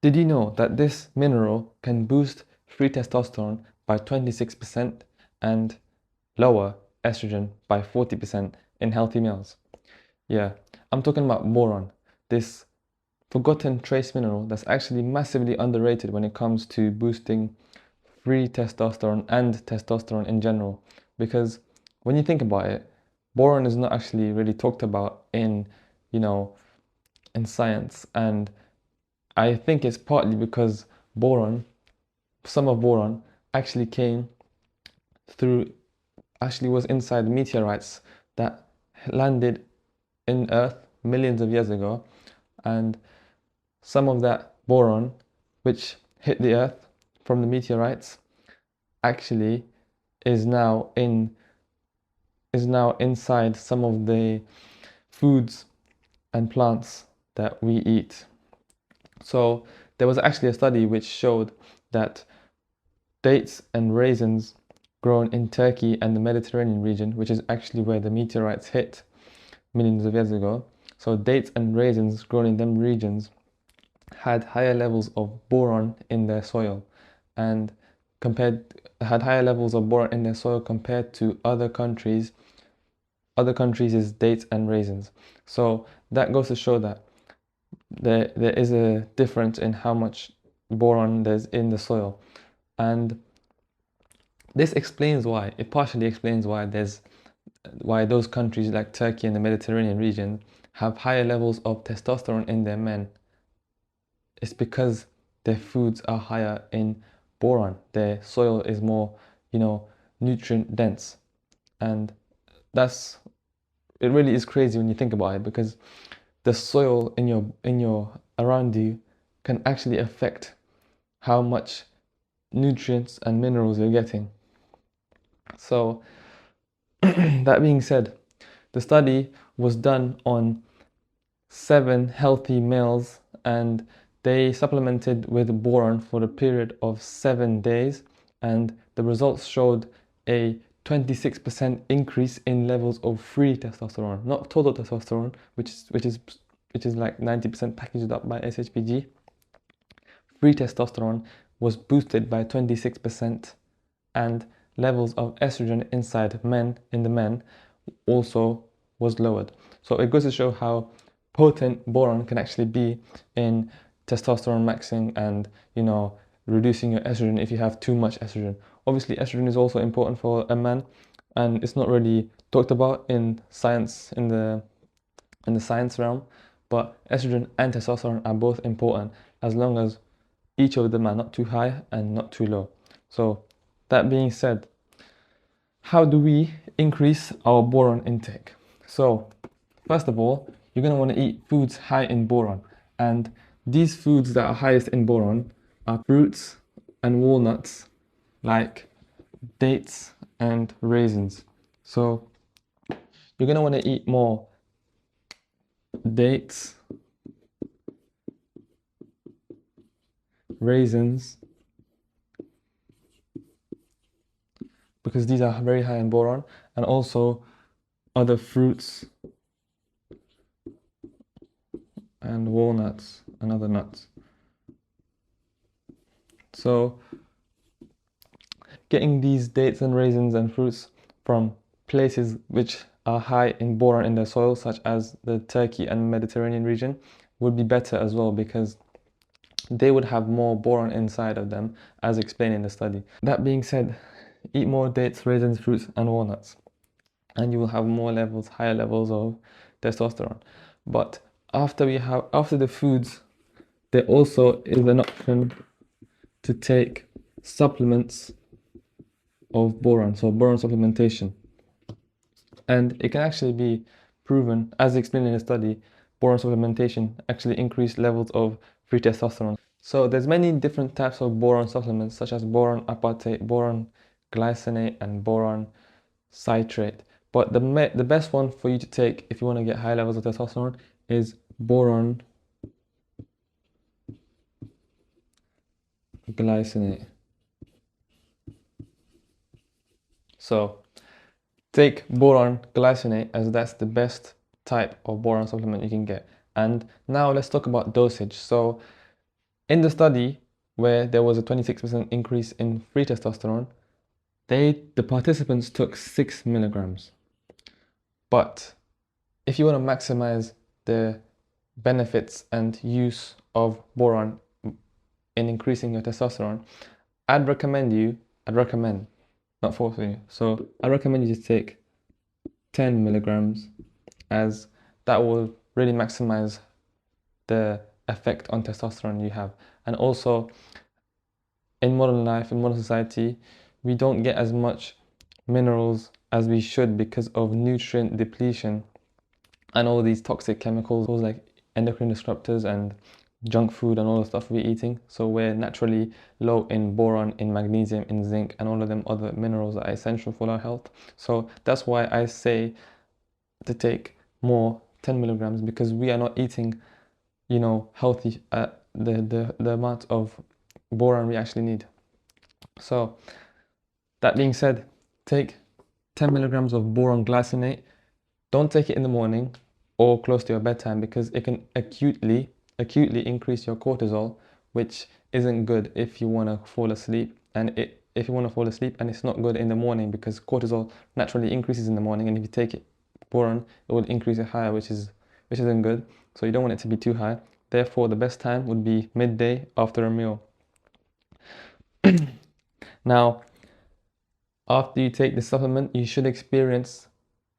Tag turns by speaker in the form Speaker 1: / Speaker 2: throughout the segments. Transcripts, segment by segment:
Speaker 1: Did you know that this mineral can boost free testosterone by 26% and lower estrogen by 40% in healthy males? Yeah, I'm talking about boron, this forgotten trace mineral that's actually massively underrated when it comes to boosting free testosterone and testosterone in general. Because when you think about it, boron is not actually really talked about you know, in science. And I think it's partly because some of boron actually came through, actually was inside meteorites that landed in Earth millions of years ago. And some of that boron, which hit the Earth from the meteorites, actually is now inside some of the foods and plants that we eat. So there was actually a study which showed that dates and raisins grown in Turkey and the Mediterranean region, which is actually where the meteorites hit millions of years ago. So dates and raisins grown in them regions had higher levels of boron in their soil and had higher levels of boron in their soil compared to other countries' dates and raisins. So that goes to show that there is a difference in how much boron there's in the soil. And this partially explains why those countries like Turkey and the Mediterranean region have higher levels of testosterone in their men. It's because their foods are higher in boron. Their soil is more, nutrient dense. And it really is crazy when you think about it, because the soil in your around you can actually affect how much nutrients and minerals you're getting. So that being said, the study was done on 7 healthy males, and they supplemented with boron for a period of 7 days, and the results showed a 26% increase in levels of free testosterone, not total testosterone, which is like 90% packaged up by SHBG. Free testosterone was boosted by 26%, and levels of estrogen in the men also was lowered. So it goes to show how potent boron can actually be in testosterone maxing and reducing your estrogen if you have too much estrogen. Obviously estrogen is also important for a man, and it's not really talked about in science, in the science realm, but estrogen and testosterone are both important as long as each of them are not too high and not too low. So that being said, how do we increase our boron intake? So first of all, you're going to want to eat foods high in boron, and these foods that are highest in boron are fruits and walnuts, like dates and raisins. So you're going to want to eat more dates, raisins, because these are very high in boron, and also other fruits and walnuts and other nuts. So getting these dates and raisins and fruits from places which are high in boron in their soil, such as the Turkey and Mediterranean region, would be better as well, because they would have more boron inside of them, as explained in the study. That being said, eat more dates, raisins, fruits and walnuts, and you will have higher levels of testosterone. But after the foods, there also is an option to take supplements of boron, so boron supplementation. And it can actually be proven, as explained in the study, boron supplementation actually increased levels of free testosterone. So there's many different types of boron supplements, such as boron apatite, boron glycinate and boron citrate. But the best one for you to take if you want to get high levels of testosterone is boron glycinate. So take boron glycinate, as that's the best type of boron supplement you can get. And now let's talk about dosage. So In the study where there was a 26% increase in free testosterone, the participants took 6 milligrams. But if you want to maximize the benefits and use of boron in increasing your testosterone, I'd recommend, not forcing you. So I recommend you to take 10 milligrams, as that will really maximize the effect on testosterone you have. And also, in modern life, in modern society, we don't get as much minerals as we should because of nutrient depletion and all these toxic chemicals like endocrine disruptors and junk food and all the stuff we're eating. So we're naturally low in boron, in magnesium, in zinc, and all of them other minerals that are essential for our health. So that's why I say to take more 10 milligrams, because we are not eating, healthy the amount of boron we actually need. So that being said, take 10 milligrams of boron glycinate. Don't take it in the morning or close to your bedtime, because it can acutely increase your cortisol, which isn't good if you want to fall asleep. And if you want to fall asleep, and it's not good in the morning, because cortisol naturally increases in the morning, and if you take it boron, it will increase it higher, which isn't good. So you don't want it to be too high. Therefore, the best time would be midday after a meal. Now, after you take the supplement, you should experience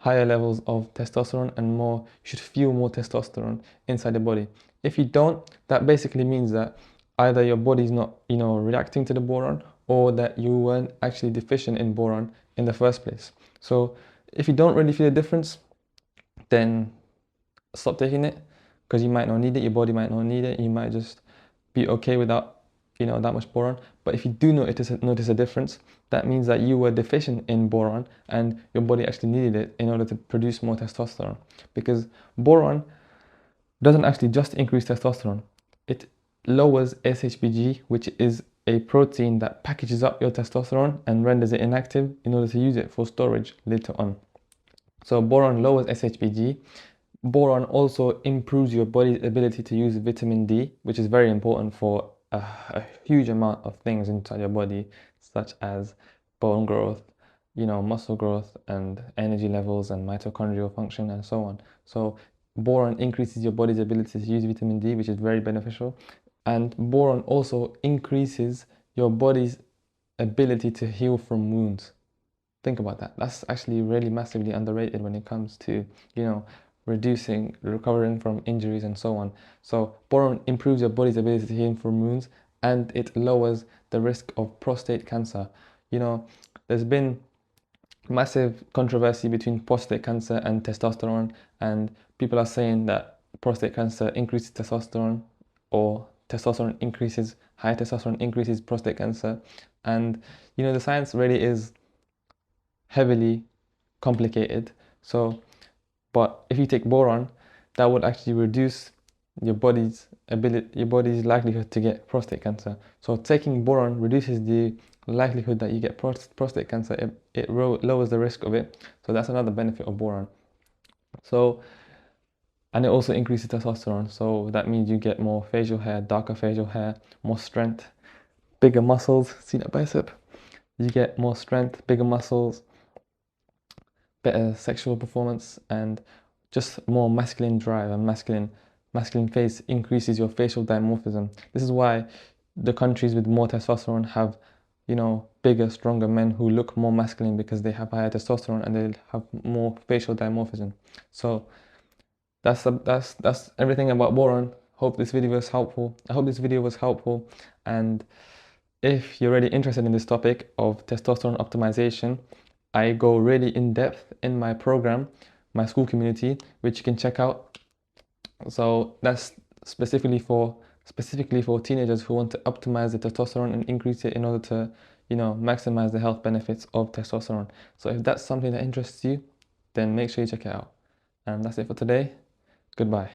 Speaker 1: higher levels of testosterone and you should feel more testosterone inside the body. If you don't, that basically means that either your body's not, reacting to the boron, or that you weren't actually deficient in boron in the first place. So if you don't really feel a difference, then stop taking it, because you might not need it, your body might not need it, you might just be okay without that much boron. But if you do notice a difference, that means that you were deficient in boron and your body actually needed it in order to produce more testosterone. Because boron doesn't actually just increase testosterone, it lowers SHBG, which is a protein that packages up your testosterone and renders it inactive in order to use it for storage later on. So boron lowers SHBG. Boron also improves your body's ability to use vitamin D, which is very important for a huge amount of things inside your body, such as bone growth, muscle growth, and energy levels, and mitochondrial function, and so on. So boron increases your body's ability to use vitamin D, which is very beneficial. And boron also increases your body's ability to heal from wounds. Think about that. That's actually really massively underrated when it comes to, recovering from injuries and so on. So boron improves your body's ability to heal from wounds, and it lowers the risk of prostate cancer. There's been massive controversy between prostate cancer and testosterone, and people are saying that prostate cancer increases testosterone, or high testosterone increases prostate cancer. And the science really is heavily complicated. So, but if you take boron, that would actually reduce your body's likelihood to get prostate cancer. So taking boron reduces the likelihood that you get prostate cancer. It lowers the risk of it. So that's another benefit of boron. So, and it also increases testosterone. So that means you get more facial hair, darker facial hair, more strength, bigger muscles. See that bicep? You get more strength, bigger muscles, better sexual performance, and just more masculine drive, and masculine face increases your facial dimorphism. This is why the countries with more testosterone have, bigger, stronger men who look more masculine, because they have higher testosterone and they have more facial dimorphism. So that's everything about boron. Hope this video was helpful. I hope this video was helpful. And if you're really interested in this topic of testosterone optimization, I go really in depth in my program, my school community, which you can check out. So that's specifically for teenagers who want to optimize the testosterone and increase it in order to, maximize the health benefits of testosterone. So if that's something that interests you, then make sure you check it out. And that's it for today. Goodbye.